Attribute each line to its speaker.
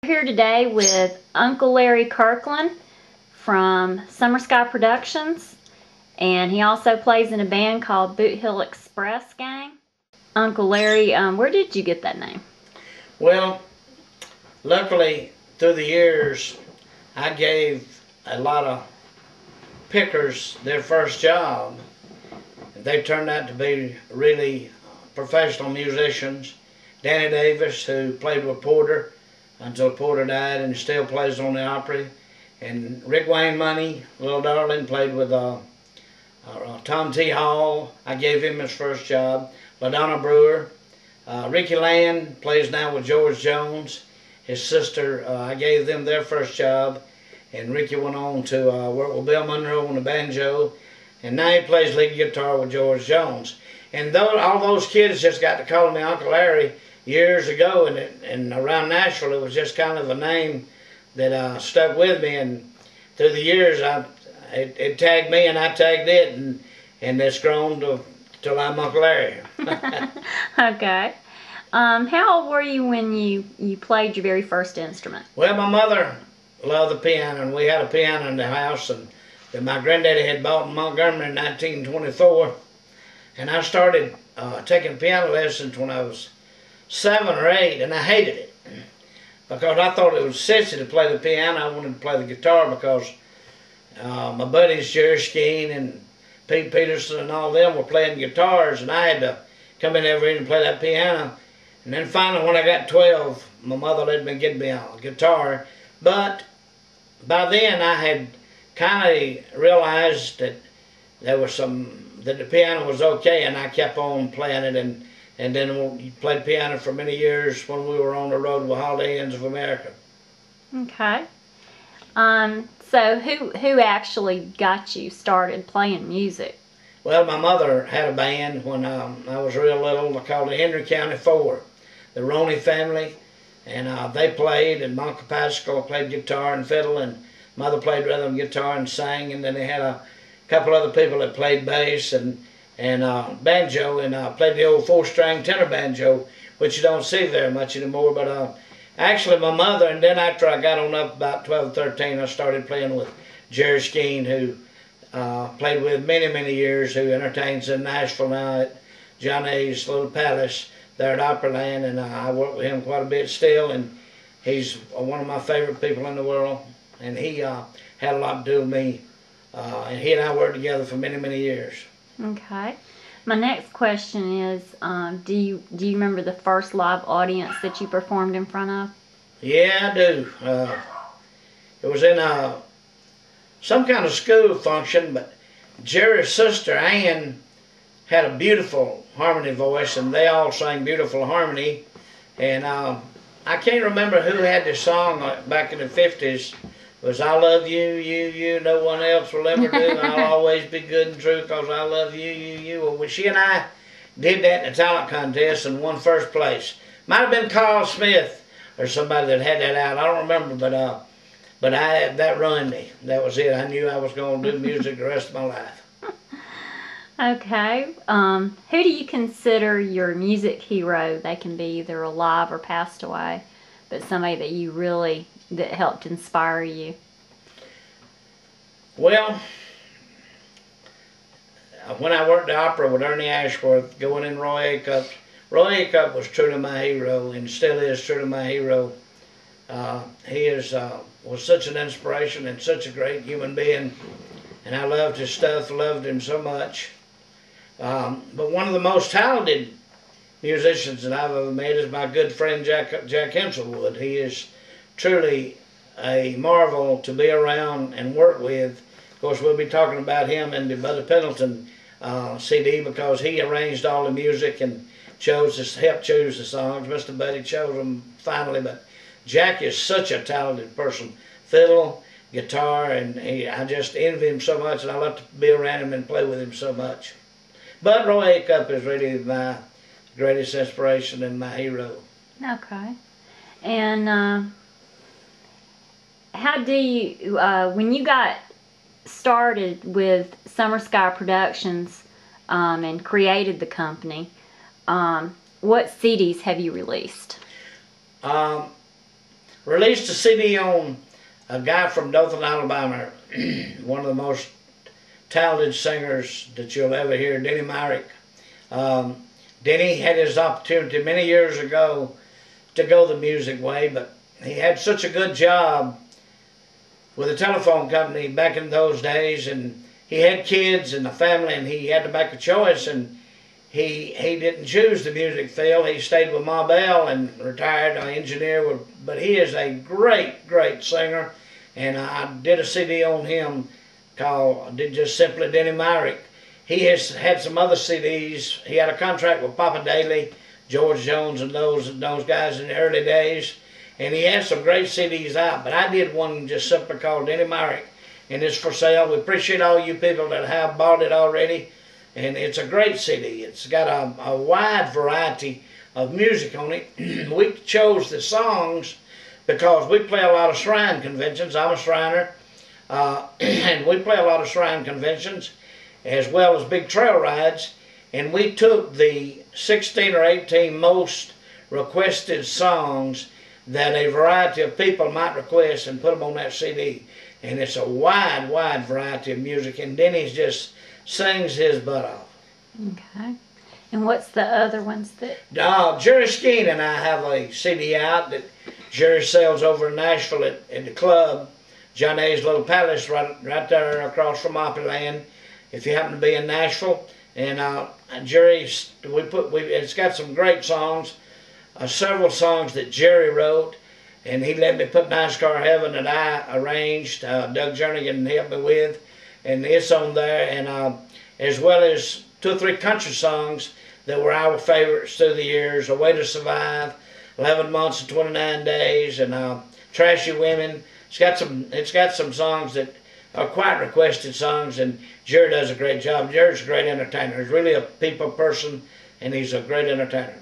Speaker 1: Here today with Uncle Larry Kirkland from Summer Sky Productions, and he also plays in a band called Boothill Express Gang. Uncle Larry, where did you get that name?
Speaker 2: Well, luckily through the years I gave a lot of pickers their first job. They turned out to be really professional musicians. Danny Davis, who played with Porter until Porter died and still plays on the Opry, and Rick Wayne Money, Little Darling, played with Tom T. Hall. I gave him his first job. LaDonna Brewer. Ricky Land plays now with George Jones. His sister, I gave them their first job, and Ricky went on to work with Bill Monroe on the banjo, and now he plays lead guitar with George Jones. And all those kids just got to call me Uncle Larry years ago, and around Nashville it was just kind of a name that stuck with me, and through the years it tagged me and I tagged it, and it's grown till I'm Uncle Larry.
Speaker 1: Okay. How old were you when you played your very first instrument?
Speaker 2: Well, my mother loved the piano, and we had a piano in the house and that my granddaddy had bought in Montgomery in 1924, and I started taking piano lessons when I was 7 or 8, and I hated it because I thought it was sissy to play the piano. I wanted to play the guitar because my buddies Jerry Skeen and Pete Peterson and all them were playing guitars, and I had to come in every evening and play that piano. And then finally when I got 12, my mother let me get me a guitar. But by then I had kind of realized that that the piano was okay, and I kept on playing it, and then played piano for many years when we were on the road with Holiday Inns of America.
Speaker 1: Okay. So who actually got you started playing music?
Speaker 2: Well, my mother had a band when I was real little. They called it Henry County Four, the Roney family, and they played, and Monka Pascal played guitar and fiddle, and Mother played rhythm guitar and sang, and then they had a couple other people that played bass and banjo, and played the old 4-string tenor banjo, which you don't see very much anymore. But actually my mother, and then after I got on up about 12, 13, I started playing with Jerry Skeen, who played with many years, who entertains in Nashville now at John A.'s Little Palace there at Opryland, and I work with him quite a bit still, and he's one of my favorite people in the world, and he had a lot to do with me, and he and I worked together for many years.
Speaker 1: Okay. My next question is, do you remember the first live audience that you performed in front of?
Speaker 2: Yeah, I do. It was in some kind of school function, but Jerry's sister Ann had a beautiful harmony voice, and they all sang beautiful harmony. And I can't remember who had this song back in the 50s. It was I love you, no one else will ever do. I'll always be good and true because I love you. Well, she and I did that in a talent contest and won first place. Might have been Carl Smith or somebody that had that out. I don't remember, but that ruined me. That was it. I knew I was going to do music the rest of my life.
Speaker 1: Okay. Who do you consider your music hero? They can be either alive or passed away, but somebody that that helped inspire you.
Speaker 2: Well, when I worked the opera with Ernie Ashworth, going in Roy Acuff was truly my hero, and still is truly my hero. He was such an inspiration and such a great human being, and I loved his stuff, loved him so much. But one of the most talented musicians that I've ever met is my good friend Jack Hemselwood. He is truly a marvel to be around and work with. Of course, we'll be talking about him in the Buddy Pendleton CD, because he arranged all the music and helped choose the songs. Mr. Buddy chose them finally, but Jack is such a talented person. Fiddle, guitar, and I just envy him so much, and I love to be around him and play with him so much. But Roy Acuff is really my greatest inspiration and my hero.
Speaker 1: Okay. And how do you, when you got started with Summer Sky Productions and created the company, what CDs have you released?
Speaker 2: released a CD on a guy from Dothan, Alabama, one of the most talented singers that you'll ever hear, Denny Myrick. Denny had his opportunity many years ago to go the music way, but he had such a good job with a telephone company back in those days, and he had kids and a family, and he had to make a choice, and he didn't choose the music field. He stayed with Ma Bell and retired, an engineer, but he is a great, great singer, and I did a CD on him called just simply Denny Myrick. He has had some other CDs. He had a contract with Papa Daly, George Jones, and those guys in the early days, and he has some great CDs out, but I did one just simply called Denny Myrick, and it's for sale. We appreciate all you people that have bought it already, and it's a great CD. It's got a wide variety of music on it. We chose the songs because we play a lot of shrine conventions. I'm a Shriner, and we play a lot of shrine conventions as well as big trail rides, and we took the 16 or 18 most requested songs that a variety of people might request and put them on that CD. And it's a wide, wide variety of music, and Denny's just sings his butt off.
Speaker 1: Okay. And what's the other ones that...
Speaker 2: Jerry Skeen and I have a CD out that Jerry sells over in Nashville at the club, John A's Little Palace, right there across from Opryland, if you happen to be in Nashville. And Jerry's, it's got some great songs, several songs that Jerry wrote, and he let me put Nice Car Heaven that I arranged, Doug Jernigan helped me with, and it's on there, and as well as 2 or 3 country songs that were our favorites through the years, A Way to Survive, 11 Months and 29 Days, and Trashy Women. It's got some songs that are quite requested songs, and Jerry does a great job. Jerry's a great entertainer. He's really a people person, and he's a great entertainer.